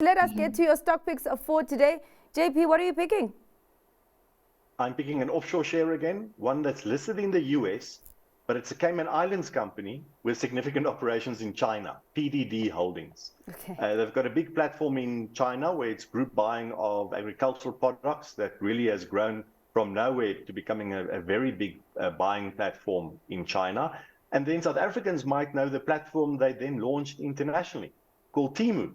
let us get to your stock picks for today. JP, what are you picking? I'm picking an offshore share again, one that's listed in the US, but it's a Cayman Islands company with significant operations in China, PDD Holdings. Okay. They've got a big platform in China where it's group buying of agricultural products that really has grown from nowhere to becoming a very big buying platform in China. And then South Africans might know the platform they then launched internationally called Temu.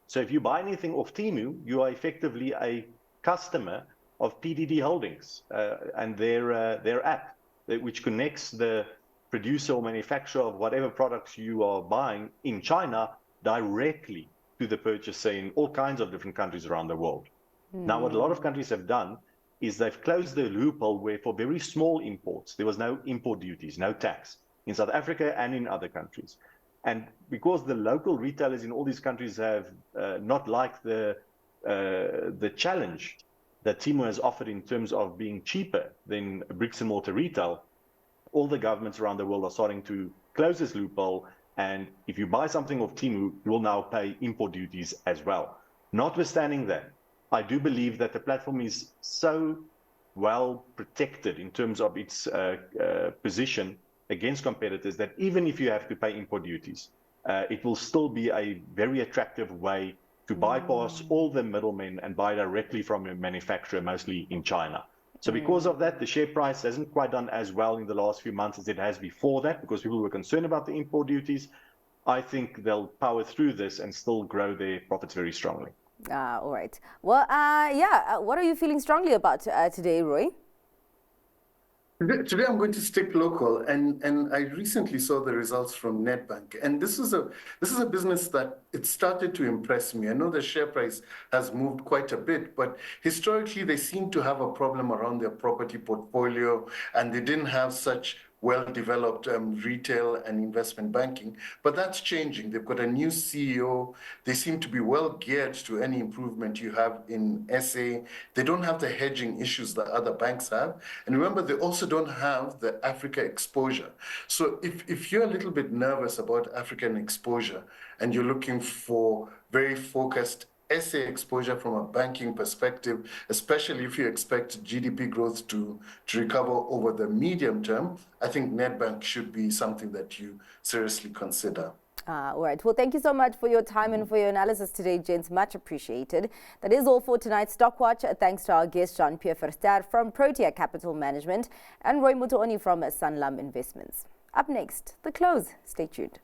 So if you buy anything off Temu, you are effectively a customer of PDD Holdings and their app, which connects the producer or manufacturer of whatever products you are buying in China directly to the purchaser in all kinds of different countries around the world. Now, what a lot of countries have done is they've closed the loophole where for very small imports, there was no import duties, no tax in South Africa and in other countries. And because the local retailers in all these countries have not liked the challenge that Temu has offered in terms of being cheaper than bricks and mortar retail, all the governments around the world are starting to close this loophole. And if you buy something off Temu, you will now pay import duties as well. Notwithstanding that, I do believe that the platform is so well protected in terms of its position against competitors that even if you have to pay import duties, it will still be a very attractive way to bypass all the middlemen and buy directly from a manufacturer, mostly in China. So because of that, the share price hasn't quite done as well in the last few months as it has before that, because people were concerned about the import duties. I think they'll power through this and still grow their profits very strongly. All right. Well, what are you feeling strongly about today, Roy? Today I'm going to stick local, and I recently saw the results from Nedbank, and this is a business that it started to impress me. I know the share price has moved quite a bit, but historically they seem to have a problem around their property portfolio, and they didn't have such well-developed retail and investment banking, but that's changing. They've got a new CEO. They seem to be well geared to any improvement you have in SA. They don't have the hedging issues that other banks have. And remember, they also don't have the Africa exposure. So if you're a little bit nervous about African exposure and you're looking for very focused SA exposure from a banking perspective, especially if you expect GDP growth to recover over the medium term, I think Nedbank should be something that you seriously consider. All right. Well, thank you so much for your time and for your analysis today, gents. Much appreciated. That is all for tonight's Stock Watch. Thanks to our guest, Pierre Verster from Protea Capital Management and Roy Mutooni from Sanlam Investments. Up next, The Close. Stay tuned.